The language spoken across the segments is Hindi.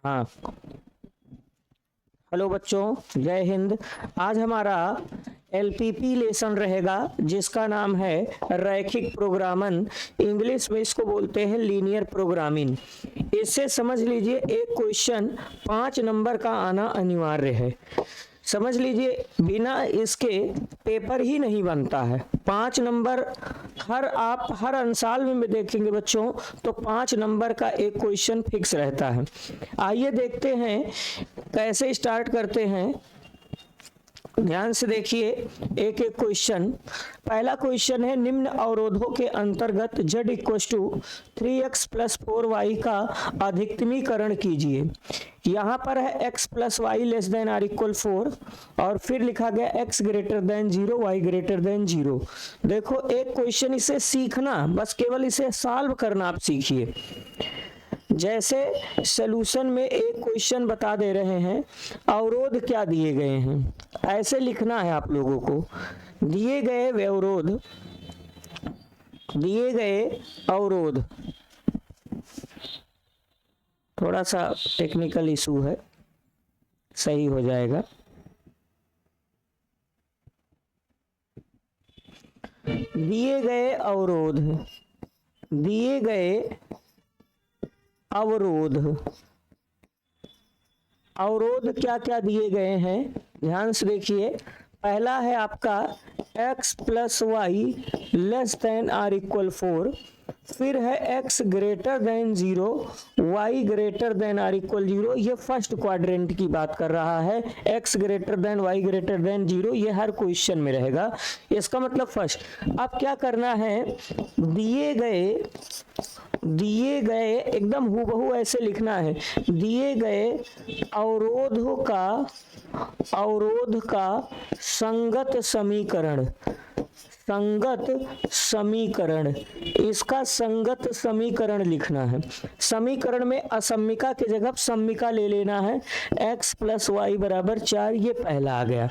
हाँ, हेलो बच्चों, जय हिंद। आज हमारा एलपीपी लेसन रहेगा जिसका नाम है रैखिक प्रोग्रामन। इंग्लिश में इसको बोलते हैं लीनियर प्रोग्रामिंग। इससे समझ लीजिए एक क्वेश्चन 5 नंबर का आना अनिवार्य है। समझ लीजिए बिना इसके पेपर ही नहीं बनता है। 5 नंबर आप हर अंसाल में देखेंगे बच्चों, तो 5 नंबर का एक क्वेश्चन फिक्स रहता है। आइए देखते हैं कैसे स्टार्ट करते हैं। ध्यान से देखिए एक एक क्वेश्चन। पहला क्वेश्चन है, निम्न अवरोधों के अंतर्गत z = 3x + 4y का अधिकतमीकरण कीजिए। यहाँ पर है x + y ≤ 4 और फिर लिखा गया x > 0 y > 0। देखो एक क्वेश्चन, इसे सीखना, बस केवल इसे सॉल्व करना आप सीखिए। जैसे सॉल्यूशन में एक क्वेश्चन बता दे रहे हैं, अवरोध क्या दिए गए हैं, ऐसे लिखना है आप लोगों को। दिए गए अवरोध, थोड़ा सा टेक्निकल इशू है, सही हो जाएगा। दिए गए अवरोध क्या क्या दिए गए हैं, ध्यान से देखिए। पहला है आपका x + y ≤ 4, फिर है x > 0 y > 0। ये फर्स्ट क्वाड्रेंट की बात कर रहा है। x > y > 0 ये हर क्वेश्चन में रहेगा, इसका मतलब फर्स्ट। अब क्या करना है, दिए गए एकदम हूबहू ऐसे लिखना है। दिए गए अवरोध का संगत समीकरण, इसका संगत समीकरण लिखना है। समीकरण में असमिका की जगह समिका ले लेना है। x + y = 4, ये पहला आ गया।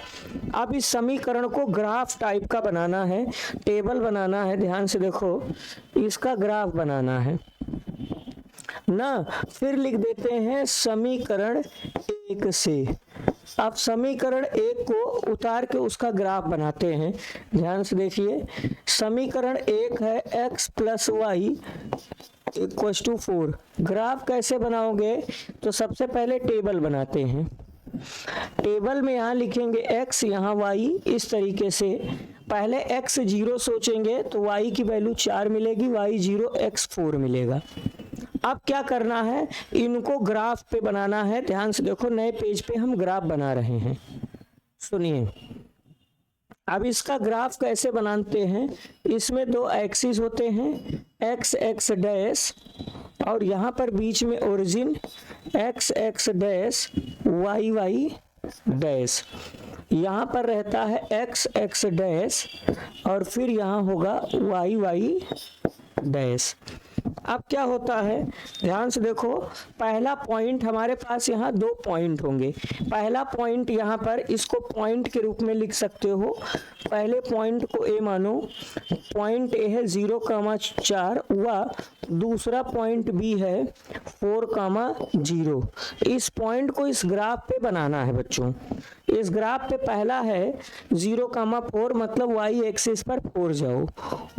अब इस समीकरण को ग्राफ टाइप का बनाना है, टेबल बनाना है। ध्यान से देखो, इसका ग्राफ बनाना है ना। फिर लिख देते हैं समीकरण 1 से। आप समीकरण 1 को उतार के उसका ग्राफ बनाते हैं। ध्यान से देखिए, समीकरण 1 है x + y = 4। ग्राफ कैसे बनाओगे, तो सबसे पहले टेबल बनाते हैं। टेबल में यहाँ लिखेंगे x, यहाँ y, इस तरीके से। पहले x 0 सोचेंगे तो y की वैल्यू 4 मिलेगी, y 0 x 4 मिलेगा। अब क्या करना है, इनको ग्राफ पे बनाना है। ध्यान से देखो, नए पेज पे हम ग्राफ बना रहे हैं, सुनिए। अब इसका ग्राफ कैसे बनाते हैं, इसमें 2 एक्सिस होते हैं, x x डैश, और यहाँ पर बीच में origin x x dash y y dash. यहाँ पर रहता है x x डैश और फिर यहाँ होगा y y डैश। अब क्या होता है, ध्यान से देखो, पहला पॉइंट हमारे पास यहाँ 2 पॉइंट होंगे। पहला पॉइंट यहाँ पर, इसको पॉइंट के रूप में लिख सकते हो। पहले पॉइंट को A मानो, पॉइंट A है 0,4 व दूसरा पॉइंट B है 4,0। इस पॉइंट को इस ग्राफ पे बनाना है बच्चों। इस ग्राफ पे पहला है 0,4, मतलब y एक्सिस पर 4 जाओ,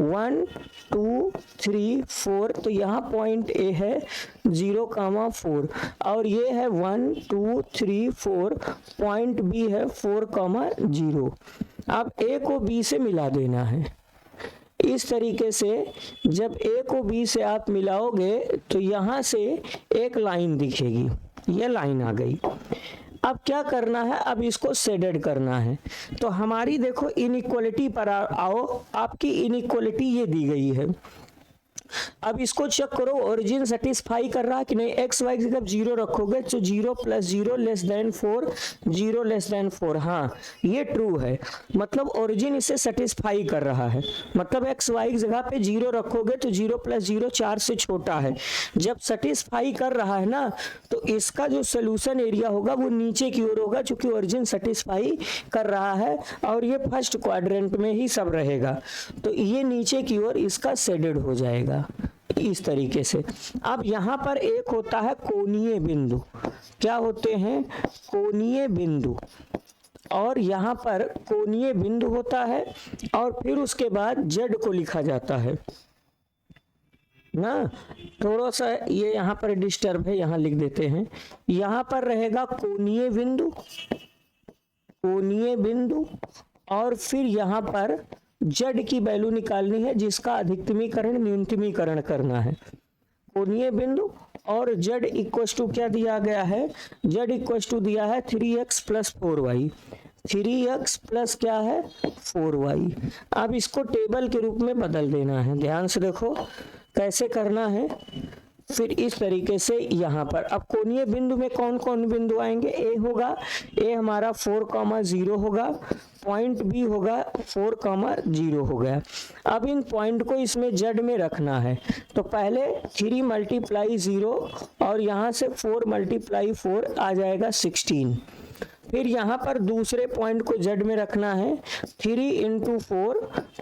1 2 3 4। तो यहाँ पॉइंट A है 0,4 और ये है 1 2 3 4। पॉइंट B है 4,0। अब A को B से मिला देना है। इस तरीके से जब A को B से आप मिलाओगे तो यहाँ से एक लाइन दिखेगी, ये लाइन आ गई। अब क्या करना है, अब इसको शेडेड करना है। तो हमारी देखो इनइक्वालिटी पर आओ, आपकी इनइक्वालिटी ये दी गई है। अब इसको चेक करो, ओरिजिन सेटिस्फाई कर रहा है कि नहीं। x y जब 0 रखोगे तो 0 + 0 <4 0 <4, हाँ ये ट्रू है, मतलब ओरिजिन इसे सेटिस्फाई कर रहा है। मतलब x y की जगह पे 0 रखोगे तो 0 + 0 4 से छोटा है। जब सेटिस्फाई कर रहा है ना, तो इसका जो सोल्यूशन एरिया होगा वो नीचे की ओर होगा, क्योंकि ओरिजिन सेटिस्फाई कर रहा है और ये फर्स्ट क्वाड्रेंट में ही सब रहेगा। तो ये नीचे की ओर इसका शेडेड हो जाएगा। इस तरीके से। अब यहाँ पर एक होता है कोणीय बिंदु, क्या होते हैं, कोणीय बिंदु, और यहाँ पर कोणीय बिंदु होता है और फिर उसके बाद z को लिखा जाता है ना। थोड़ा सा ये यहाँ पर डिस्टर्ब है, यहाँ लिख देते हैं। यहाँ पर रहेगा कोणीय बिंदु, कोणीय बिंदु, और फिर यहाँ पर z की वैल्यू निकालनी है जिसका अधिकतमीकरण न्यूनतमीकरण करना है। कोणीय बिंदु और z इक्वल टू क्या दिया गया है, z इक्वल टू दिया है 3x plus 4y, 3x plus क्या है 4y। अब इसको टेबल के रूप में बदल देना है, ध्यान से देखो कैसे करना है। फिर इस तरीके से यहाँ पर अब कोणीय बिंदु में कौन कौन बिंदु आएंगे, ए होगा, ए हमारा 4,0 होगा, पॉइंट बी होगा 4,0 हो गया। अब इन पॉइंट को इसमें z में रखना है, तो पहले 3 मल्टीप्लाई 0 और यहाँ से 4 मल्टीप्लाई 4 आ जाएगा 16। फिर यहाँ पर दूसरे पॉइंट को z में रखना है, 3 इंटू 4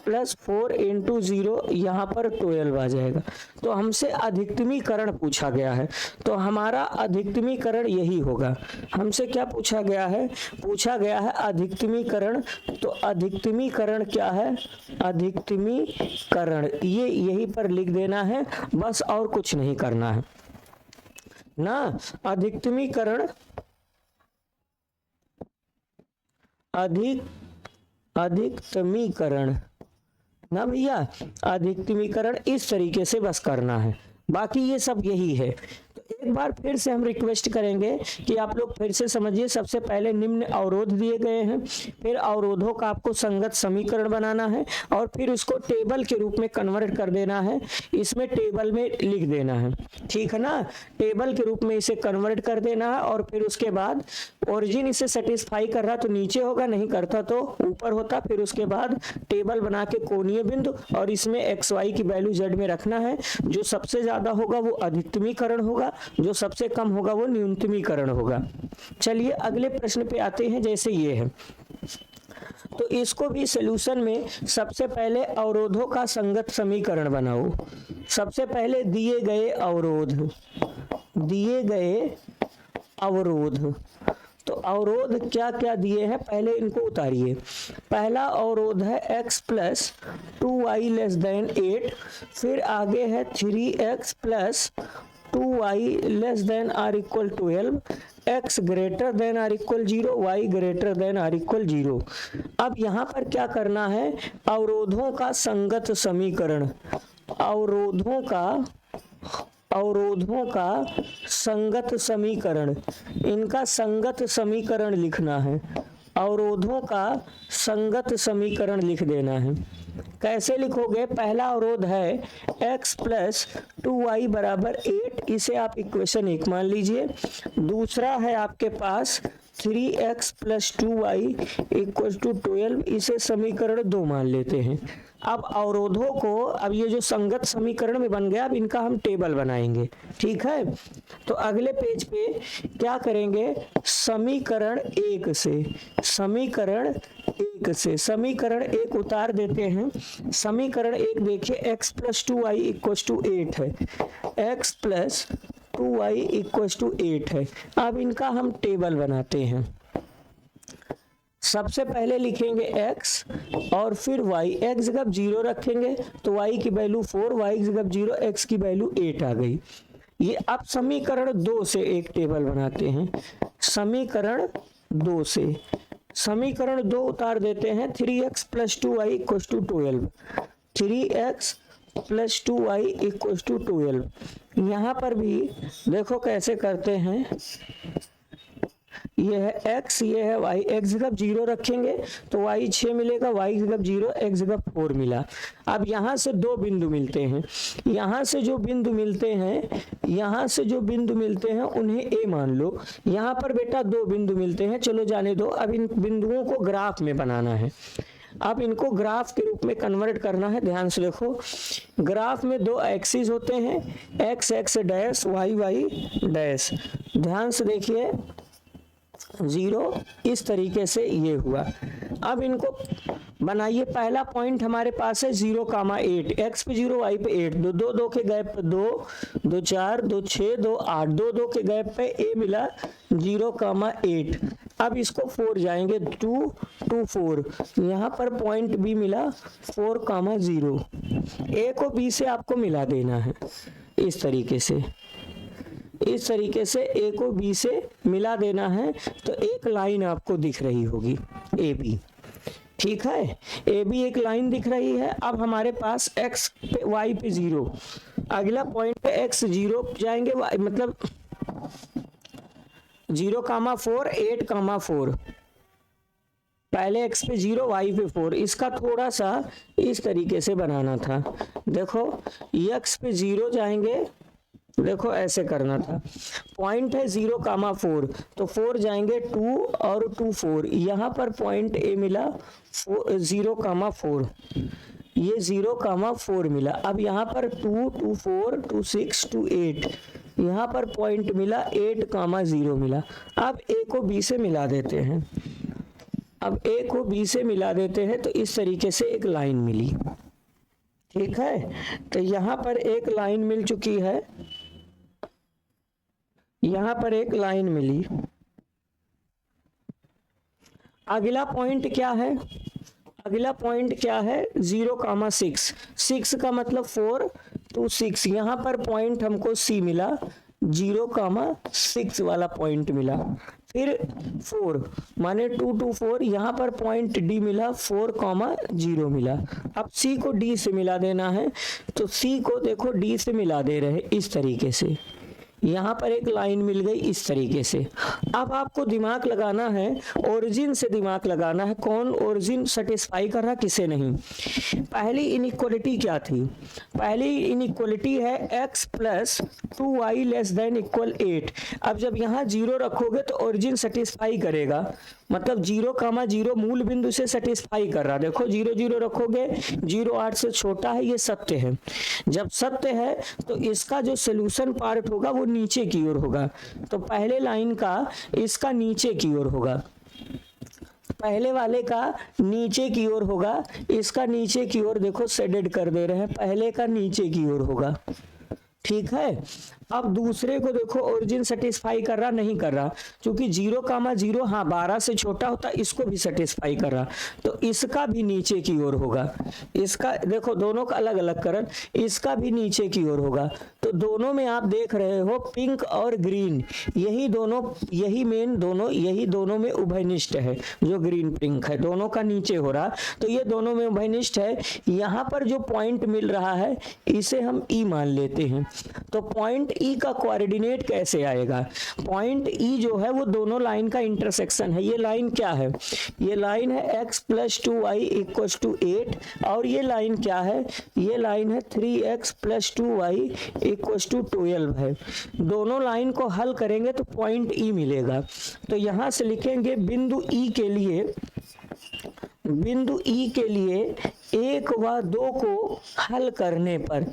प्लस 4 इंटू 0, यहाँ पर 12 आ जाएगा। तो हमसे अधिकतमीकरण पूछा गया है, तो हमारा अधिकतमीकरण यही होगा। हमसे क्या पूछा गया है, पूछा गया है अधिकतमीकरण, तो अधिकतमीकरण क्या है, अधिकतमीकरण ये यहीं पर लिख देना है बस, और कुछ नहीं करना है ना। अधिकतमीकरण अधिकतमीकरण ना भैया, अधिकतमीकरण इस तरीके से बस करना है, बाकी ये सब यही है। तो एक बार फिर से हम रिक्वेस्ट करेंगे कि आप लोग फिर से समझिए। सबसे पहले निम्न अवरोध दिए गए हैं, फिर अवरोधों का आपको संगत समीकरण बनाना है और फिर उसको टेबल के रूप में कन्वर्ट कर देना है, इसमें टेबल में लिख देना है, ठीक है ना। टेबल के रूप में इसे कन्वर्ट कर देना है और फिर उसके बाद ओरिजिन इसे सेटिस्फाई कर रहा तो नीचे होगा, नहीं करता तो ऊपर होता। फिर उसके बाद टेबल बना के कोणीय बिंदु और इसमें एक्स वाई की वैल्यू z में रखना है। जो सबसे ज्यादा होगा वो अधिकतमीकरण होगा, जो सबसे कम होगा वो न्यूनतमीकरण होगा। चलिए अगले प्रश्न पे आते हैं, जैसे ये है। तो इसको भी सॉल्यूशन में सबसे पहले अवरोधों का संगत समीकरण बनाओ। सबसे पहले दिए गए अवरोध, दिए गए अवरोध, तो अवरोध क्या क्या दिए हैं पहले इनको उतारिए। पहला अवरोध है x plus 2y less then 8, फिर आगे है 3x plus 2y less than or equal 12, x greater than or equal 0, y greater than or equal 0। अब यहाँ पर क्या करना है, अवरोधों का संगत समीकरण, अवरोधों का संगत समीकरण, इनका संगत समीकरण लिखना है। अवरोधों का संगत समीकरण लिख देना है। कैसे लिखोगे, पहला अवरोध है x प्लस 2y बराबर 8, इसे आप इक्वेशन 1 मान लीजिए। दूसरा है आपके पास 3x plus 2y equal to 12, इसे समीकरण 2 मान लेते हैं। अब अवरोधों को, अब ये जो संगत समीकरण में बन गया, अब इनका हम टेबल बनाएंगे, ठीक है। तो अगले पेज पे क्या करेंगे, समीकरण 1 से, समीकरण 1 से समीकरण 1 उतार देते हैं। समीकरण 1 देखिए, x plus 2y equal to 8 है, x plus 2y equal to 8 है। अब इनका हम टेबल बनाते हैं। सबसे पहले लिखेंगे x और फिर y, x जगह 0 रखेंगे तो y की वैल्यू 4, y जगह 0, x की वैल्यू 8 आ गई। ये अब समीकरण 2 से एक टेबल बनाते हैं। समीकरण 2 से समीकरण 2 उतार देते हैं। 3x plus 2y equal to 12, 3x plus 2y equal to 12। यहाँ पर भी देखो कैसे करते हैं, ये है x, ये है y, x जगह 0 रखेंगे तो y 6 मिलेगा, y जगह 0, x जगह 4 मिला। अब यहाँ से दो बिंदु मिलते हैं, यहाँ से जो बिंदु मिलते हैं, यहाँ से जो बिंदु मिलते हैं उन्हें a मान लो। यहाँ पर बेटा दो बिंदु मिलते हैं, चलो जाने दो। अब इन बिंदुओं को ग्राफ में बनाना है, अब इनको ग्राफ के रूप में कन्वर्ट करना है। ध्यान से देखो, ग्राफ में दो एक्सिस होते हैं, x x dash y y dash. ध्यान से देखिए, 0 इस तरीके से ये हुआ। अब इनको बनाइए। पहला पॉइंट हमारे पास है 0,8, एक्स पे 0 वाई पे 8, दो दो दो के गैप पे 2, 2 4, 2 6, 2 8, दो दो के गैप पे ए मिला 0,8। अब इसको 4 जाएंगे, 2 2 4, यहाँ पर पॉइंट बी मिला 4,0। ए को बी से आपको मिला देना है इस तरीके से, इस तरीके से ए को बी से मिला देना है। तो एक लाइन आपको दिख रही होगी ए बी, ठीक है, ए बी एक लाइन दिख रही है। अब हमारे पास x पे y पे 0, अगला पॉइंट पे x 0 जाएंगे, मतलब 0,4 8,4, पहले x पे 0 y पे 4, इसका थोड़ा सा इस तरीके से बनाना था। देखो x पे 0 जाएंगे, देखो ऐसे करना था, पॉइंट है 0,4, तो 4 जाएंगे 2 और 2 4, यहाँ पर पॉइंट ए मिला 0,4, ये 0,4 मिला। अब यहाँ पर 2 2 4 2 6 2 8, यहाँ पर पॉइंट मिला 8,0 मिला। अब ए को बी से मिला देते हैं, अब ए को बी से मिला देते हैं, तो इस तरीके से एक लाइन मिली, ठीक है। तो यहाँ पर एक लाइन मिल चुकी है, यहाँ पर एक लाइन मिली। अगला पॉइंट क्या है, अगला पॉइंट क्या है 0,6, 6 का मतलब 4 2 6, यहाँ पर पॉइंट हमको सी मिला 0,6 वाला पॉइंट मिला। फिर 4 माने 2 2 4, यहाँ पर पॉइंट डी मिला 4,0 मिला। अब सी को डी से मिला देना है, तो सी को देखो डी से मिला दे रहे इस तरीके से, यहाँ पर एक लाइन मिल गई इस तरीके से। अब आपको दिमाग लगाना है, ओरिजिन से दिमाग लगाना है, कौन ओरिजिन सेटिस्फाई कर रहा किसे नहीं। पहली इनइक्वालिटी क्या थी, पहली इनइक्वालिटी है x plus 2y less than equal 8। अब जब यहाँ 0 रखोगे तो ओरिजिन सेटिस्फाई करेगा, मतलब 0,0 मूल बिंदु से सेटिस्फाई कर रहा। देखो 0 0 रखोगे, 0 8 से छोटा है, ये सत्य है। जब सत्य है तो इसका जो सोल्यूशन पार्ट होगा वो नीचे की ओर होगा, तो पहले लाइन का इसका नीचे की ओर होगा, पहले वाले का नीचे की ओर होगा, इसका नीचे की ओर देखो शेडेड कर दे रहे हैं, पहले का नीचे की ओर होगा, ठीक है। अब दूसरे को देखो ओरिजिन सेटिस्फाई कर रहा नहीं कर रहा, क्योंकि 0,0 हाँ 12 से छोटा होता, इसको भी सेटिस्फाई कर रहा, तो इसका भी नीचे की ओर होगा। इसका देखो दोनों का अलग अलग करण, इसका भी नीचे की ओर होगा। तो दोनों में आप देख रहे हो पिंक और ग्रीन, यही दोनों, यही मेन दोनों, यही दोनों में उभयनिष्ठ है, जो ग्रीन पिंक है दोनों का नीचे हो रहा, तो ये दोनों में उभयनिष्ठ है। यहाँ पर जो पॉइंट मिल रहा है इसे हम ई मान लेते हैं। तो पॉइंट ई का कोऑर्डिनेट कैसे आएगा, पॉइंट ई जो है वो दोनों लाइन का इंटरसेक्शन है। ये लाइन क्या है, ये लाइन है x plus 2y equal to 8, और ये लाइन क्या है, ये लाइन है 3x plus 2y equal to 12 है। दोनों लाइन को हल करेंगे तो पॉइंट ई मिलेगा। तो यहां से लिखेंगे बिंदु ई के लिए, बिंदु ई के लिए 1 व 2 को हल करने पर,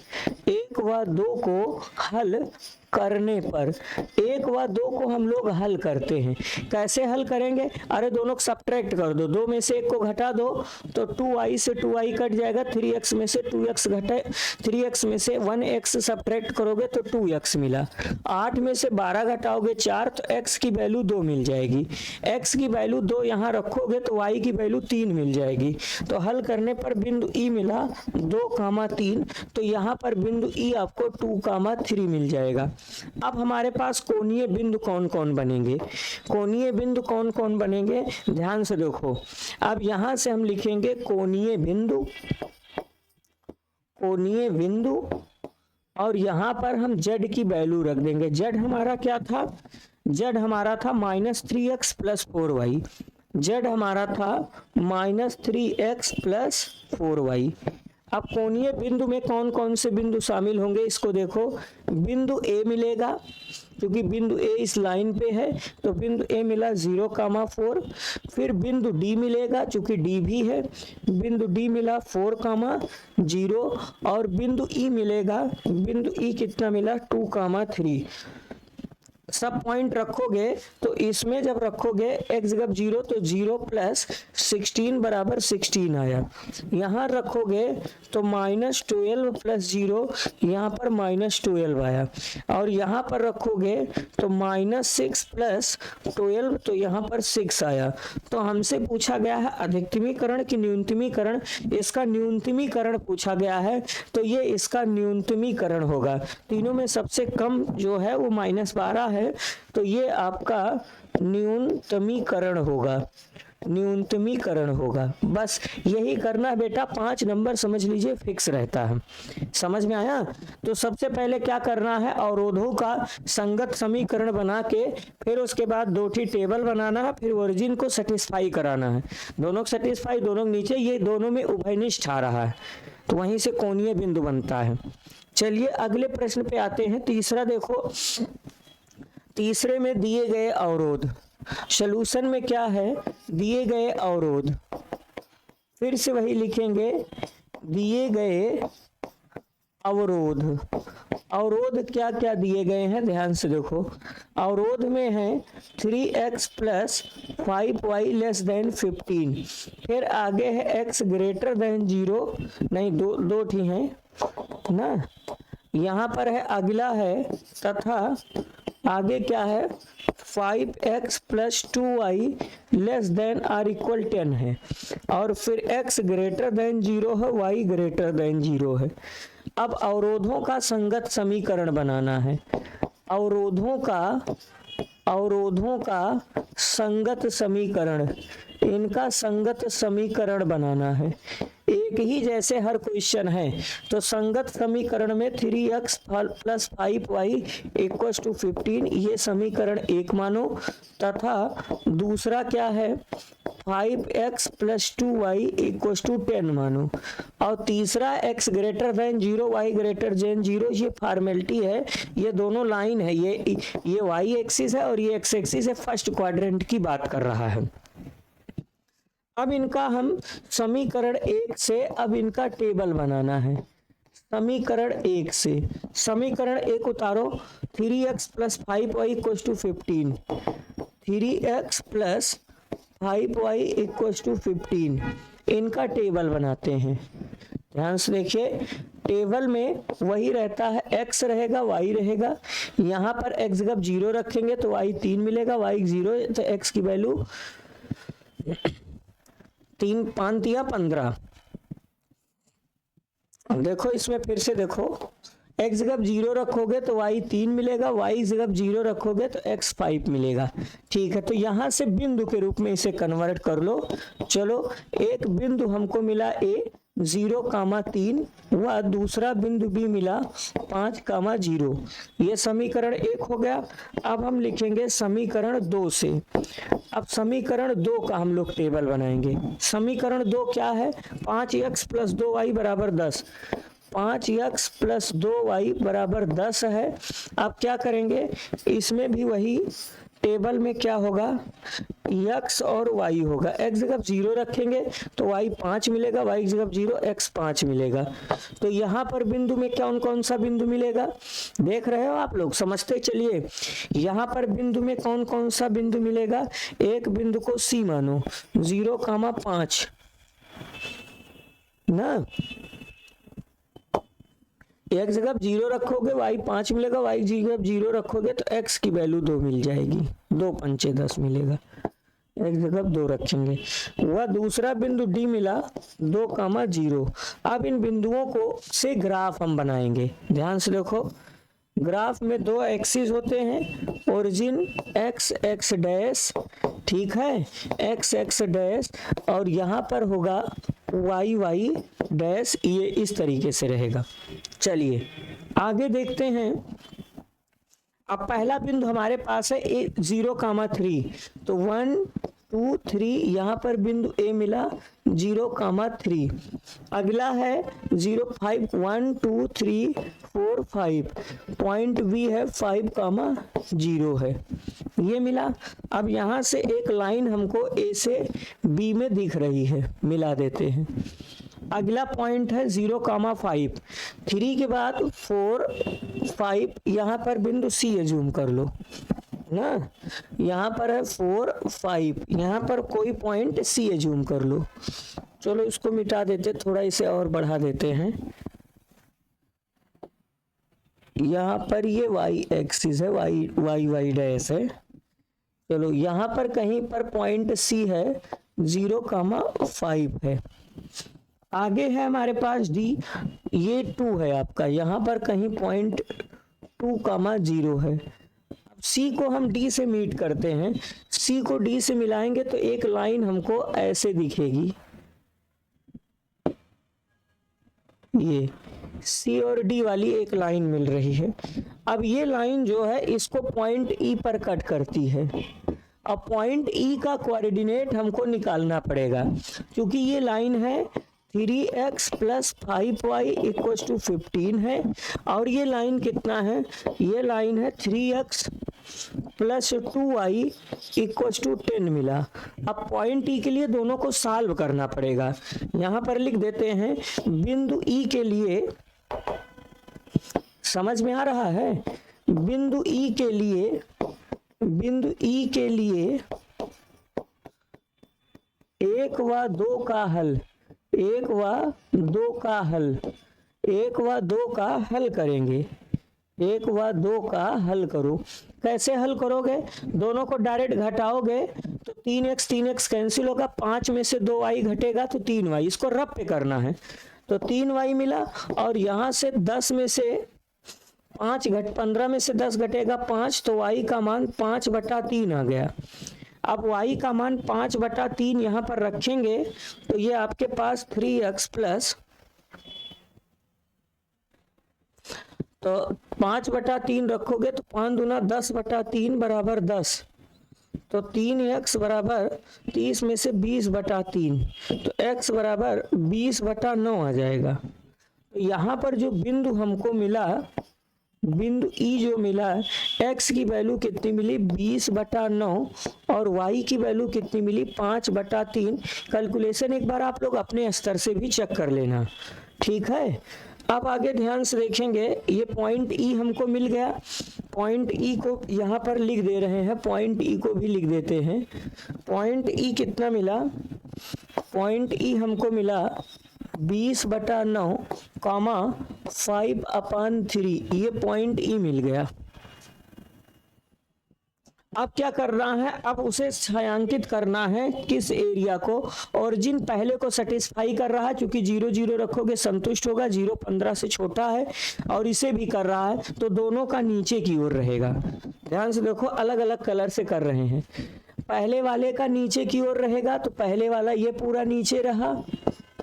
1 व 2 को हल करने पर, 1 व 2 को हम लोग हल करते हैं। कैसे हल करेंगे, अरे दोनों को सब्ट्रैक्ट कर दो, 2 में से 1 को घटा दो तो 2y से 2y कट जाएगा, 3x में से 2x घटे, 3x में से 1x सब्ट्रैक्ट करोगे तो 2x मिला, 8 में से 12 घटाओगे 4, तो x की वैल्यू 2 मिल जाएगी, x की वैल्यू 2 यहाँ रखोगे तो y की वैल्यू 3 मिल जाएगी। तो हल करने पर बिंदु E मिला 2,3, तो यहाँ पर बिंदु E आपको 2,3 मिल जाएगा। अब हमारे पास कोणीय बिंदु कौन कौन बनेंगे, कोणीय बिंदु कौन कौन बनेंगे, ध्यान से देखो। अब यहां से हम लिखेंगे कोणीय बिंदु, कोणीय बिंदु, और यहां पर हम z की वैल्यू रख देंगे। z हमारा क्या था, z हमारा था -3x प्लस 4y, z हमारा था -3x प्लस 4y। अब कोणीय बिंदु में कौन कौन से बिंदु शामिल होंगे इसको देखो, बिंदु ए मिलेगा, क्योंकि बिंदु ए इस लाइन पे है तो बिंदु ए मिला 0,4, फिर बिंदु डी मिलेगा क्योंकि डी भी है, बिंदु डी मिला 4,0, और बिंदु ई मिलेगा, बिंदु ई कितना मिला 2,3। सब पॉइंट रखोगे तो इसमें जब रखोगे x जब 0 तो 0 प्लस 16 बराबर 16 आया। यहाँ रखोगे तो -12 प्लस 0, यहाँ पर -12 आया। और यहाँ पर रखोगे तो -6 प्लस 12, तो यहाँ पर 6 आया। तो हमसे पूछा गया है अधिकतमीकरण की न्यूनतमीकरण, इसका न्यूनतमीकरण पूछा गया है, तो ये इसका न्यूनतमीकरण होगा। तीनों में सबसे कम जो है वो -12 है, तो ये आपका न्यूनतमीकरण होगा, न्यूनतमीकरण होगा। बस यही करना है बेटा, 5 नंबर समझ लीजिए फिक्स रहता है। समझ में आया? तो सबसे पहले क्या करना है, अवरोधों का संगत समीकरण बना के फिर उसके बाद 2 टेबल बनाना है, फिर ओरिजिन को सेटिस्फाई कराना है। दोनों को सेटिस्फाई, दोनों नीचे, ये दोनों में उभयनिष्ठ आ रहा है, तो वहीं से कोणीय बिंदु बनता है। चलिए अगले प्रश्न पे आते हैं। तीसरा देखो, तीसरे में दिए गए अवरोध, सॉल्यूशन में क्या है, दिए गए अवरोध, फिर से वही लिखेंगे, दिए गए अवरोध। अवरोध क्या क्या दिए गए हैं, ध्यान से देखो। अवरोध में है 3x plus 5y less than 15, फिर आगे है x ग्रेटर देन 0, नहीं दो ठीक है ना। यहाँ पर है अगला है, तथा आगे क्या है 5x plus 2y less than or equal 10 है, और फिर x ग्रेटर देन 0 है, y ग्रेटर देन 0 है। अब अवरोधों का संगत समीकरण बनाना है। अवरोधों का संगत समीकरण, इनका संगत समीकरण बनाना है। एक ही जैसे हर क्वेश्चन है, तो संगत समीकरण में 3x plus 5y equals to 15, ये समीकरण 1 मानो, तथा दूसरा क्या है 5x plus 2y equals to 10 मानो, और तीसरा x greater then 0 y greater then 0, ये फॉर्मेलिटी है, ये दोनों लाइन है, ये y एक्सिस है और ये x एक्सिस है, फर्स्ट क्वाड्रेंट की बात कर रहा है। अब इनका हम समीकरण 1 से अब इनका टेबल बनाना है। समीकरण 1 से, समीकरण 1 उतारो, 3x plus 5y equals to 15, 3x plus 5y equals to 15, इनका टेबल बनाते हैं। ध्यान से देखिए, टेबल में वही रहता है, x रहेगा y रहेगा, यहाँ पर x जब 0 रखेंगे तो y 3 मिलेगा, y 0 तो x की वैल्यू 3 5 दिया 15। देखो इसमें फिर से देखो, x जब 0 रखोगे तो y 3 मिलेगा, y जब 0 रखोगे तो x 5 मिलेगा। ठीक है, तो यहां से बिंदु के रूप में इसे कन्वर्ट कर लो। चलो, एक बिंदु हमको मिला a 0,3 व दूसरा बिंदु भी मिला 5,0, ये समीकरण 1 हो गया। अब हम लिखेंगे समीकरण 2 से। अब समीकरण 2 का हम लोग टेबल बनाएंगे। समीकरण 2 क्या है, 5x प्लस 2y बराबर 10, 5x प्लस 2y बराबर 10 है। अब क्या करेंगे, इसमें भी वही टेबल में क्या होगा, x और y होगा। x जब 0 रखेंगे तो y 5 मिलेगा, y जब 0 x 5 मिलेगा। तो यहाँ पर बिंदु में कौन कौन सा बिंदु मिलेगा, देख रहे हो आप लोग, समझते चलिए। यहाँ पर बिंदु में कौन कौन सा बिंदु मिलेगा, एक बिंदु को C मानो, 0,5 ना, x जब 0 रखोगे y 5 मिलेगा, y जब 0 रखोगे तो x की वैल्यू 2 मिल जाएगी, 2 पंचे 10 मिलेगा, x जब 2 रखेंगे। वह दूसरा बिंदु D मिला 2,0। अब इन बिंदुओं को से ग्राफ हम बनाएंगे। ध्यान से देखो, ग्राफ में 2 एक्सिस होते हैं, ओरिजिन x x डैश, ठीक है, x x डैश, और यहाँ पर होगा y y डैश, ये इस तरीके से रहेगा। चलिए आगे देखते हैं। अब पहला बिंदु हमारे पास है 0,3, तो 1 2 3, यहाँ पर बिंदु A मिला 0,3। अगला है 0 5 1 2 3 4 5, पॉइंट B है 5,0 है, ये मिला। अब यहाँ से एक लाइन हमको A से B में दिख रही है, मिला देते हैं। अगला पॉइंट है 0,5, 3 के बाद 4 5, यहाँ पर बिंदु C अज्यूम कर लो, ना, यहाँ पर है 4 5, यहाँ पर कोई पॉइंट सी एज्यूम कर लो। चलो इसको मिटा देते, थोड़ा इसे और बढ़ा देते हैं। यहाँ पर ये y एक्सिस है, y डैश है। चलो यहाँ पर कहीं पर पॉइंट सी है 0,5 है। आगे है हमारे पास d, ये 2 है आपका, यहाँ पर कहीं पॉइंट 2,0 है। अब c को हम d से मीट करते हैं, c को d से मिलाएंगे तो एक लाइन हमको ऐसे दिखेगी, ये C और D वाली एक लाइन मिल रही है। अब ये लाइन जो है इसको पॉइंट E पर कट करती है। अब पॉइंट E का कोऑर्डिनेट हमको निकालना पड़ेगा, क्योंकि ये लाइन है 3x plus 5y equal to 15 है, और ये लाइन कितना है, ये लाइन है 3x plus 2y equal to 10 मिला। अब पॉइंट E के लिए दोनों को सॉल्व करना पड़ेगा। यहाँ पर लिख देते हैं बिंदु E के लिए, समझ में आ रहा है, बिंदु E के लिए, बिंदु E के लिए 1 व 2 का हल, 1 व 2 का हल, 1 व 2 का हल करेंगे। 1 व 2 का हल करो। कैसे हल करोगे, दोनों को डायरेक्ट घटाओगे तो 3x कैंसिल होगा, 5 में से 2y घटेगा तो 3y, इसको रफ पे करना है तो 3y मिला। और यहाँ से 10 में से 15 में से 10 घटेगा 5, तो y का मान 5/3 आ गया। अब y का मान 5/3 यहाँ पर रखेंगे तो ये आपके पास 3x प्लस, तो 5/3 रखोगे तो 5 दूना 10/3 बराबर 10, तो 3x बराबर 30 में से 20/3, तो x बराबर 20/9 आ जाएगा। तो यहाँ पर जो बिंदु हमको मिला, बिंदु E जो मिला, x की वैल्यू कितनी मिली 20/9 और y की वैल्यू कितनी मिली 5/3। कैलकुलेशन एक बार आप लोग अपने स्तर से भी चेक कर लेना, ठीक है। अब आगे ध्यान से देखेंगे, ये पॉइंट E हमको मिल गया, पॉइंट E को यहाँ पर लिख दे रहे हैं, पॉइंट E को भी लिख देते हैं। पॉइंट E कितना मिला, पॉइंट E हमको मिला 20/9 कॉमा 5/3, ये पॉइंट E मिल गया। अब क्या करना है, अब उसे छायांकित करना है किस एरिया को, ओरिजिन पहले को सेटिस्फाई कर रहा है, क्योंकि 0 0 रखोगे संतुष्ट होगा, 0 15 से छोटा है, और इसे भी कर रहा है, तो दोनों का नीचे की ओर रहेगा। ध्यान से देखो, अलग अलग कलर से कर रहे हैं। पहले वाले का नीचे की ओर रहेगा तो पहले वाला ये पूरा नीचे रहा,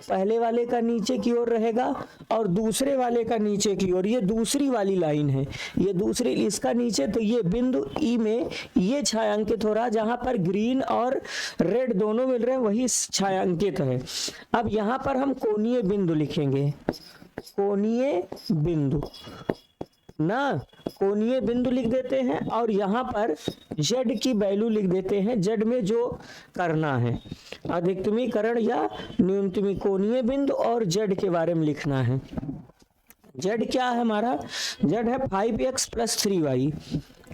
पहले वाले का नीचे की ओर रहेगा, और दूसरे वाले का नीचे की ओर, ये दूसरी वाली लाइन है, ये दूसरी, इसका नीचे, तो ये बिंदु E में ये छायांकित हो रहा, जहां पर ग्रीन और रेड दोनों मिल रहे हैं वही छायांकित है। अब यहाँ पर हम कोणीय बिंदु लिखेंगे, कोणीय बिंदु ना, कोणीय बिंदु लिख देते हैं, और यहाँ पर z की वैल्यू लिख देते हैं, z में जो करना है, अधिकतमीकरण या न्यूनतमी, कोणीय बिंदु और z के बारे में लिखना है। z क्या है हमारा, z है 5x प्लस 3y,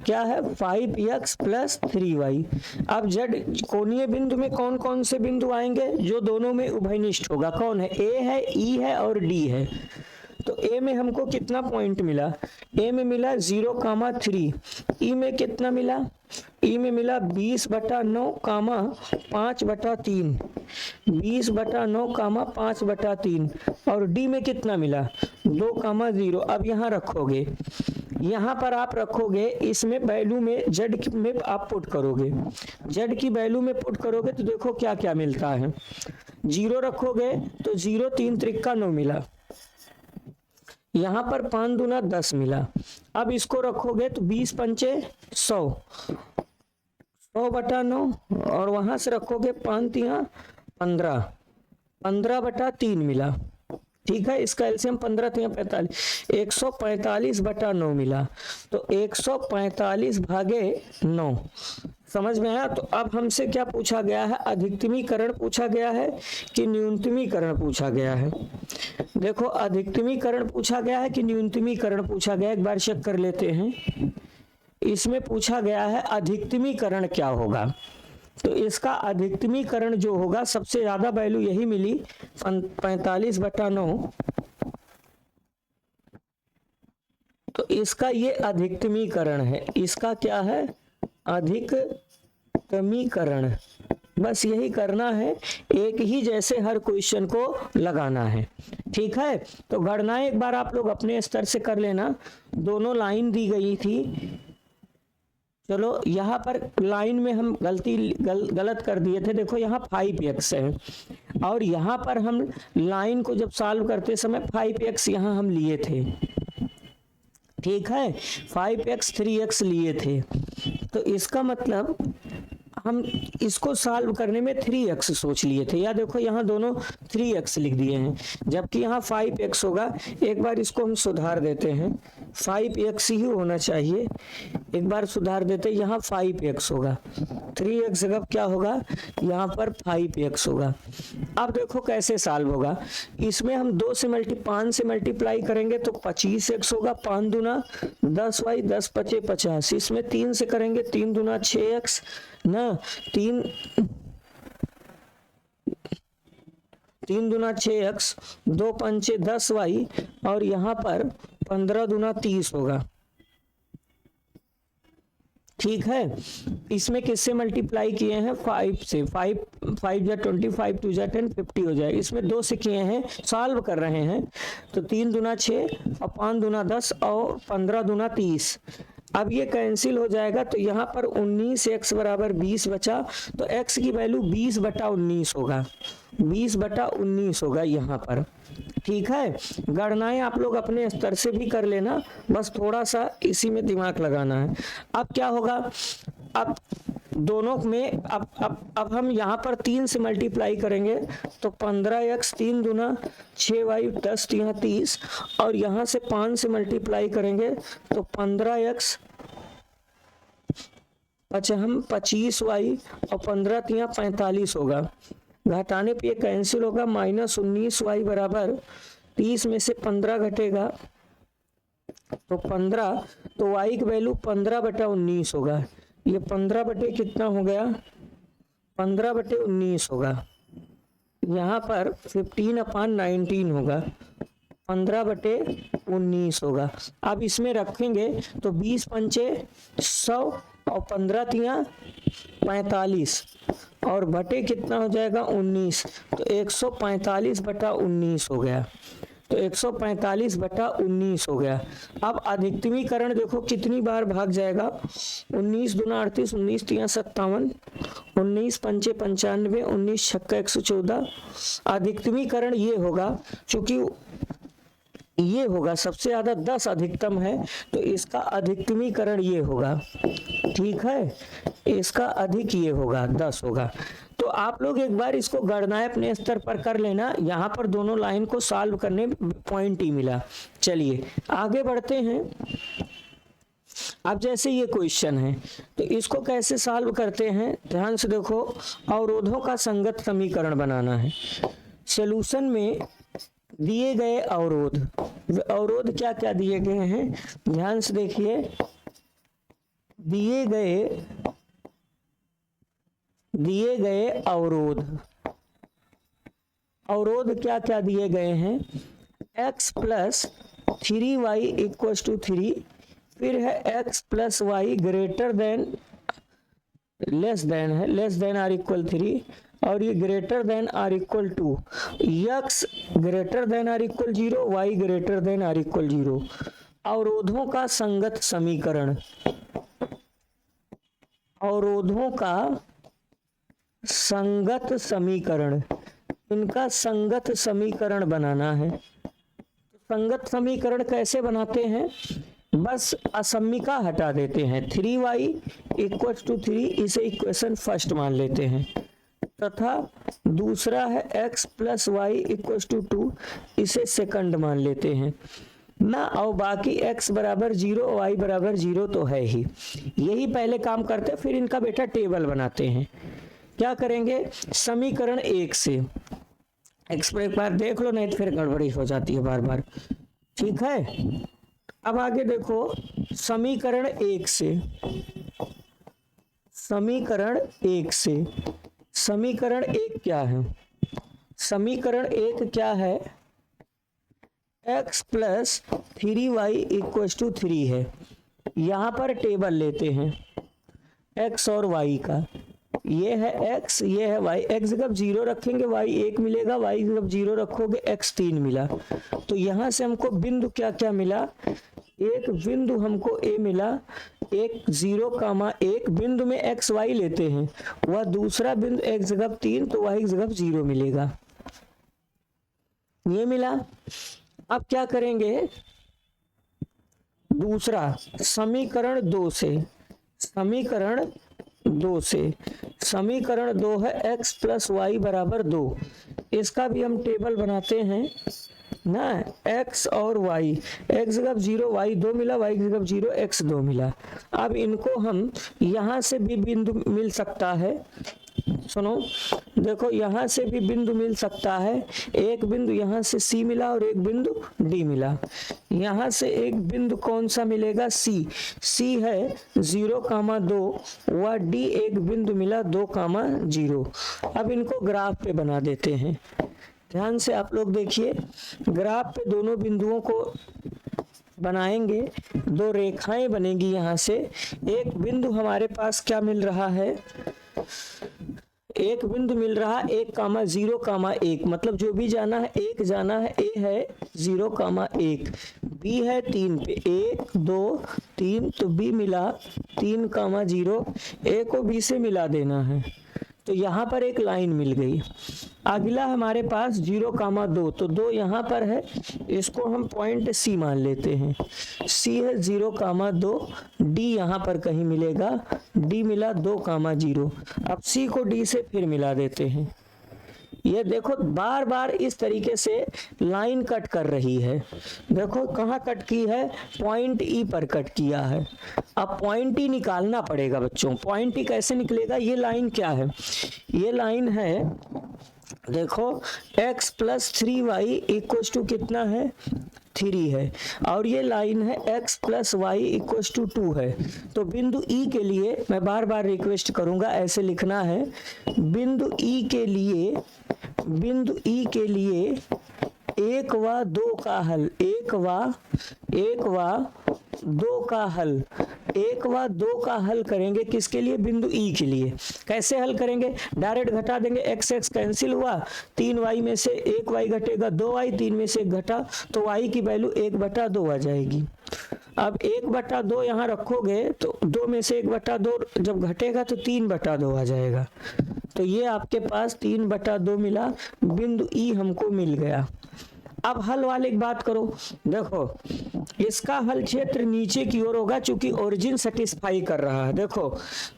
क्या है 5x प्लस 3y। अब z कोणीय बिंदु में कौन कौन से बिंदु आएंगे, जो दोनों में उभयनिष्ठ होगा, कौन है, a है, e है और d है। तो A में हमको कितना पॉइंट मिला, A में मिला 0,3, E में कितना मिला, E में मिला 20/9 कामा 5/3, 20/9 कामा 5/3, और D में कितना मिला 2,0। अब यहाँ रखोगे, यहाँ पर आप रखोगे, इसमें वैल्यू में Z में आप पुट करोगे, Z की वैल्यू में पुट करोगे तो देखो क्या क्या मिलता है। 0 रखोगे तो 0 3 त्रिका 9 मिला, यहाँ पर 5 दूना 10 मिला। अब इसको रखोगे तो 20 पंचे 100, 100/9, और वहां से रखोगे 5 3 15, 15/3 मिला, ठीक है। इसका एलसीएम 15 3 45, 145/9 मिला, तो 145/9 समझ में आया। तो अब हमसे क्या पूछा गया है, अधिकतमीकरण पूछा गया है कि न्यूनतमीकरण पूछा गया है। देखो, अधिकतमीकरण पूछा गया है कि न्यूनतमीकरण पूछा गया है, एक बार चेक कर लेते हैं। इसमें पूछा गया है अधिकतमीकरण क्या होगा। तो इसका अधिकतमीकरण जो होगा, सबसे ज्यादा वैल्यू यही मिली 45/9, तो इसका ये अधिकतमीकरण है। इसका क्या है? अधिकतमीकरण। बस यही करना है, एक ही जैसे हर क्वेश्चन को लगाना है। ठीक है, तो गणनाएं एक बार आप लोग अपने स्तर से कर लेना। दोनों लाइन दी गई थी। चलो यहाँ पर लाइन में हम गलत कर दिए थे। देखो यहाँ 5x है और यहाँ पर हम लाइन को जब सॉल्व करते समय 5x यहाँ हम लिए थे। ठीक है, 5x 3x लिए थे, तो इसका मतलब हम इसको सॉल्व करने में 3x सोच लिए थे। या देखो यहाँ दोनों 3x लिख दिए हैं, जबकि यहाँ 5x होगा। एक बार इसको हम सुधार देते हैं, 5x ही होना चाहिए। एक बार सुधार देते, यहाँ 5x होगा, 3x जगह क्या होगा? यहाँ पर 5x होगा। अब देखो कैसे सॉल्व होगा। इसमें हम 5 से मल्टीप्लाई करेंगे तो 25x होगा, 5 दूना 10y, 10 पचे 50। इसमें 3 से करेंगे, 3 दूना 6x ना, 3 दूना 6x, 2 पंचे 10y और यहाँ पर 15 दूना 30 होगा। ठीक है, इसमें किससे मल्टीप्लाई किए हैं? 5 से। 5 जा 20, 5 2 जा 10, 50 हो जाए। इसमें 2 से किए हैं, सॉल्व कर रहे हैं, तो 3 दूना 6 और 5 दूना 10 और 15 दूना 30। अब ये कैंसिल हो जाएगा, तो यहाँ पर 19x बराबर 20 बचा, तो x की वैल्यू 20/19 होगा, 20/19 होगा यहाँ पर। ठीक है, गणनाएं आप लोग अपने स्तर से भी कर लेना, बस थोड़ा सा इसी में दिमाग लगाना है। अब क्या होगा? अब दोनों में अब हम यहाँ पर 3 से मल्टीप्लाई करेंगे तो 15x, 3 दूना 6y, 10 यहाँ 30, और यहाँ से 5 से मल्टीप्लाई करेंगे तो 15x हम 25y और 15 यहाँ 45 होगा। घटाने पे ये कैंसिल होगा, -19y बराबर 30 में से 15 घटेगा तो 15, तो y की वैल्यू 15/19 होगा। ये 15 बटे कितना हो गया? 15/19 होगा। यहाँ पर 15/19 होगा, 15/19 होगा। अब इसमें रखेंगे तो 20 पंचे 100 और 15 तिया 45 और बटे कितना हो जाएगा? 19, तो 145/19 हो गया। तो 145/19 हो गया। अब अधिकतमीकरण देखो कितनी बार भाग जाएगा? 19 दूना 38, 19 तिया 57, 19 पंचे 95, 19 छक्का 114। अधिकतमीकरण ये होगा, चूंकि ये होगा सबसे ज्यादा 10 अधिकतम है, तो इसका अधिकतमीकरण ये होगा। ठीक है, इसका अधिक ये होगा, 10 होगा। तो आप लोग एक बार इसको गणनाएं अपने स्तर पर कर लेना। यहाँ पर दोनों लाइन को सॉल्व करने पॉइंट ही मिला। चलिए आगे बढ़ते हैं। अब जैसे ये क्वेश्चन है, तो इसको कैसे सॉल्व करते हैं? ध्यान से देखो, अवरोधों का संगत समीकरण बनाना है। सॉल्यूशन में दिए गए अवरोध क्या क्या दिए गए हैं? ध्यान से देखिए, दिए गए अवरोध क्या क्या दिए गए हैं? x + 3y = 3, फिर है x + y greater than less than or equal 3, और ये greater than or equal 2, x greater than or equal 0, y greater than or equal 0। अवरोधों का संगत समीकरण, अवरोधों का संगत समीकरण, इनका संगत समीकरण बनाना है। संगत समीकरण कैसे बनाते हैं? बस असम्मिका हटा देते हैं। 3y = 3 इसे इक्वेशन फर्स्ट मान लेते हैं, तथा दूसरा है x + y = 2 इसे सेकंड मान लेते हैं ना, और बाकी x बराबर 0, y बराबर 0 तो है ही। यही पहले काम करते, फिर इनका बेटा टेबल बनाते हैं। क्या करेंगे? समीकरण 1 से x पर एक बार देख लो, नहीं तो फिर गड़बड़ी हो जाती है बार बार। ठीक है, अब आगे देखो समीकरण 1 से, समीकरण 1 से, समीकरण 1 क्या है? समीकरण 1 क्या है? x plus 3y equal to 3 है। यहाँ पर टेबल लेते हैं x और y का, ये है x, ये है y। x जब 0 रखेंगे y 1 मिलेगा, y जब 0 रखोगे x 3 मिला। तो यहाँ से हमको बिंदु क्या क्या मिला? एक बिंदु हमको a मिला, एक 0,1 बिंदु में x y लेते हैं, वह दूसरा बिंदु x जगह 3 तो y जगह 0 मिलेगा, ये मिला। अब क्या करेंगे? दूसरा समीकरण 2 से, समीकरण 2 से, समीकरण 2 है x प्लस वाई बराबर 2। इसका भी हम टेबल बनाते हैं ना, x और y, x जगह 0 y 2 मिला, y जगह 0 x 2 मिला। अब इनको हम यहाँ से भी बिंदु मिल सकता है, सुनो देखो यहाँ से भी बिंदु मिल सकता है। एक बिंदु यहाँ से C मिला और एक बिंदु D मिला। यहाँ से एक बिंदु कौन सा मिलेगा? C है 0,2 व D एक बिंदु मिला 2,0। अब इनको ग्राफ पे बना देते हैं। ध्यान से आप लोग देखिए, ग्राफ पे दोनों बिंदुओं को बनाएंगे, दो रेखाएं बनेगी। यहाँ से एक बिंदु हमारे पास क्या मिल रहा है? एक बिंदु मिल रहा 1,0,1, मतलब जो भी जाना है 1 जाना है, A है 0,1, B है 3 पे, 1 2 3 तो B मिला 3,0, A को B से मिला देना है, तो यहाँ पर एक लाइन मिल गई। अगला हमारे पास 0,2, तो 2 यहाँ पर है, इसको हम पॉइंट C मान लेते हैं। C है 0,2, D यहाँ पर कहीं मिलेगा, D मिला 2,0। अब C को D से फिर मिला देते हैं। ये देखो बार बार इस तरीके से लाइन कट कर रही है। देखो कहाँ कट की है? पॉइंट E पर कट किया है। अब पॉइंट E निकालना पड़ेगा बच्चों। पॉइंट E कैसे निकलेगा? ये लाइन क्या है? ये लाइन है, देखो x plus 3y equal to कितना है? 3 है, और ये लाइन है x plus y equal to 2 है। तो बिंदु E के लिए मैं बार बार रिक्वेस्ट करूंगा, ऐसे लिखना है, बिंदु E के लिए, बिंदु E के लिए 1 व 2 का हल, 1 व 2 का हल, 1 व 2 का हल करेंगे। किसके लिए? बिंदु E के लिए। कैसे हल करेंगे? डायरेक्ट घटा देंगे, x x कैंसिल हुआ, 3y में से 1y घटेगा 2y, 3 में से 1 घटा तो y की वैल्यू 1/2 आ जाएगी। अब 1/2 यहाँ रखोगे तो 2 में से 1/2 जब घटेगा तो 3/2 आ जाएगा। तो ये आपके पास 3/2 मिला, बिंदु E हमको मिल गया। अब हल वाले की बात करो, देखो इसका हल क्षेत्र नीचे की ओर होगा, चूंकि ओरिजिन सेटिस्फाई कर रहा है। देखो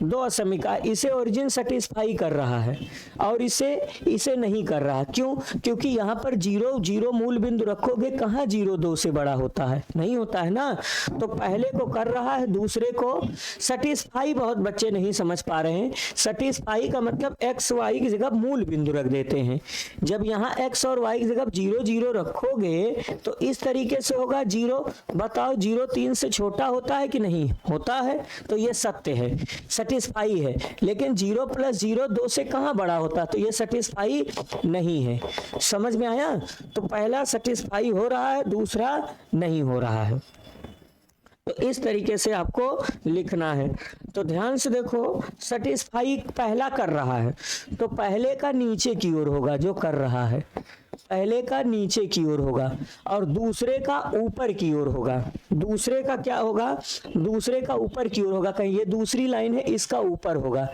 दो असमीका, इसे ओरिजिन सेटिस्फाई कर रहा है और इसे नहीं कर रहा। क्यों? क्योंकि यहाँ पर 0 0 मूल बिंदु रखोगे, कहाँ 0 2 से बड़ा होता है? नहीं होता है ना। तो पहले को कर रहा है, दूसरे को सेटिस्फाई बहुत बच्चे नहीं समझ पा रहे हैं। सेटिस्फाई का मतलब x y की जगह मूल बिंदु रख देते हैं। जब यहाँ x और y की जगह 0 0 रखोगे तो इस तरीके से होगा 0। बताओ 0 3 से छोटा होता है कि नहीं होता है? तो ये सत्य है, सेटिस्फाई है। लेकिन 0 + 0 2 से कहाँ बड़ा होता? तो ये सेटिस्फाई नहीं है। समझ में आया? तो पहला सेटिस्फाई हो रहा है, दूसरा नहीं हो रहा है। तो इस तरीके से आपको लिखना है। तो ध्यान से देखो, सेटिस्फाई पहला कर रहा है तो पहले का नीचे की ओर होगा, जो कर रहा है पहले का नीचे की ओर होगा, और दूसरे का ऊपर की ओर होगा। दूसरे का क्या होगा? दूसरे का ऊपर की ओर होगा। कहीं ये दूसरी लाइन है, इसका ऊपर होगा।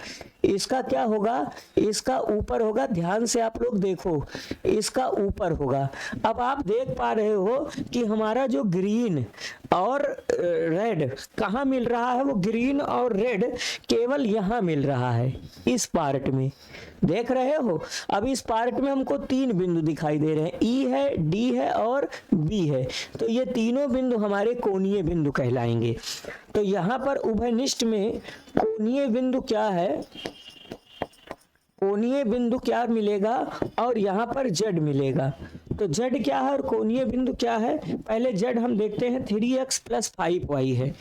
इसका क्या होगा? इसका ऊपर होगा। ध्यान से आप लोग देखो, इसका ऊपर होगा। अब आप देख पा रहे हो कि हमारा जो ग्रीन और रेड कहाँ मिल रहा है? वो ग्रीन और रेड केवल यहाँ मिल रहा है, इस पार्ट में। देख रहे हो? अब इस पार्ट में हमको 3 बिंदु दिखाई दे रहे हैं, E है, D है और B है। तो ये तीनों बिंदु हमारे कोणीय बिंदु कहलाएंगे। तो यहाँ पर उभयनिष्ठ में कोणीय बिंदु क्या है? कोणीय बिंदु क्या मिलेगा? और यहाँ पर Z मिलेगा। तो z क्या है और कोणीय बिंदु क्या है? पहले z हम देखते हैं 3x प्लस 5y है,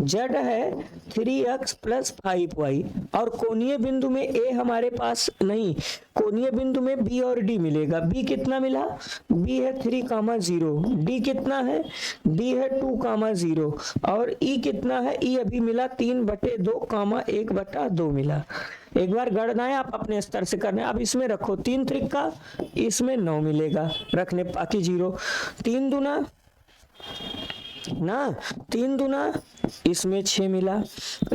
z है 3x प्लस 5y और कोणीय बिंदु में a हमारे पास नहीं, कोणीय बिंदु में b और d मिलेगा। b कितना मिला? b है 3,0, d कितना है? d है 2,0 और e कितना है? e अभी मिला 3/2, 1/2 मिला। एक बार गणनाएं आप अपने स्तर से करना है। अब इसमें रखो 3 त्रिका, इसमें 9 मिलेगा, रखने बाकी 0, 3 दूना ना, 3 दूना इसमें 6 मिला।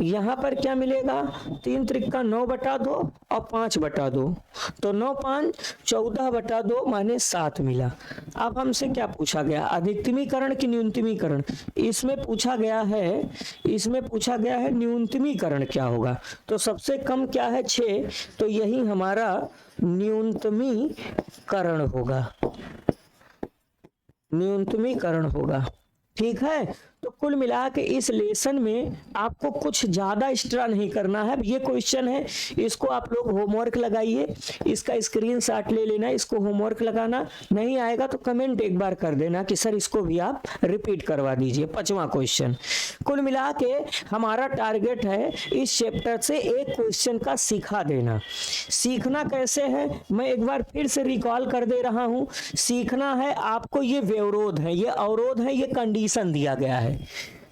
यहाँ पर क्या मिलेगा? 3 त्रिका 9/2 और 5/2, तो 9 5 14/2 माने 7 मिला। अब हमसे क्या पूछा गया? अधिकतमीकरण की न्यूनतमीकरण? इसमें पूछा गया है न्यूनतमीकरण क्या होगा। तो सबसे कम क्या है? 6, तो यही हमारा न्यूनतमीकरण होगा। ठीक है, तो कुल मिला के इस लेसन में आपको कुछ ज्यादा एक्स्ट्रा नहीं करना है। ये क्वेश्चन है, इसको आप लोग होमवर्क लगाइए, इसका स्क्रीनशॉट ले लेना, इसको होमवर्क लगाना। नहीं आएगा तो कमेंट एक बार कर देना कि सर इसको भी आप रिपीट करवा दीजिए। 5वां क्वेश्चन, कुल मिला के हमारा टारगेट है इस चैप्टर से एक क्वेश्चन का सिखा देना। सीखना कैसे है मैं एक बार फिर से रिकॉल कर दे रहा हूं। सीखना है आपको, ये व्यवरोध है, ये अवरोध है, ये कंडीशन दिया गया है।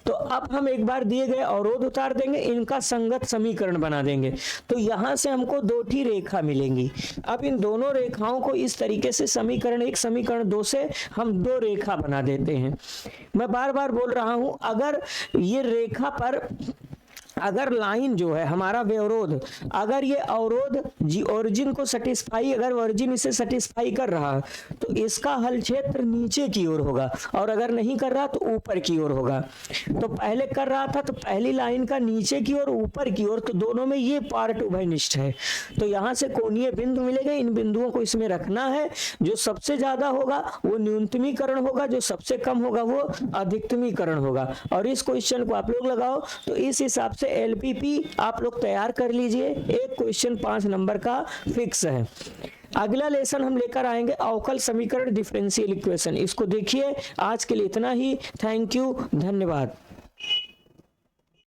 तो अब हम एक बार दिए गए अवरोध उतार देंगे, इनका संगत समीकरण बना देंगे। तो यहां से हमको 2 रेखा मिलेंगी। अब इन दोनों रेखाओं को इस तरीके से समीकरण 1 समीकरण 2 से हम 2 रेखा बना देते हैं। मैं बार बार बोल रहा हूं, अगर ये रेखा पर अगर लाइन जो है हमारा व्यवरोध, अगर ये अवरोध ओरिजिन को सेटिस्फाई, अगर ओरिजिन इसे सेटिस्फाई कर रहा है तो इसका हल क्षेत्र नीचे की ओर होगा, और अगर नहीं कर रहा तो ऊपर की ओर होगा। तो पहले कर रहा था तो पहली लाइन का नीचे की ओर, ऊपर की ओर, तो दोनों में ये पार्ट उभयनिष्ठ है। तो यहां से कोणीय बिंदु मिलेगा, इन बिंदुओं को इसमें रखना है। जो सबसे ज्यादा होगा वो न्यूनतमीकरण होगा, जो सबसे कम होगा वो अधिकतमीकरण होगा। और इस क्वेश्चन को आप लोग लगाओ तो इस हिसाब से LPP आप लोग तैयार कर लीजिए। एक क्वेश्चन 5 नंबर का फिक्स है। अगला लेसन हम लेकर आएंगे अवकल समीकरण डिफरेंशियल इक्वेशन। इसको देखिए। आज के लिए इतना ही। थैंक यू, धन्यवाद।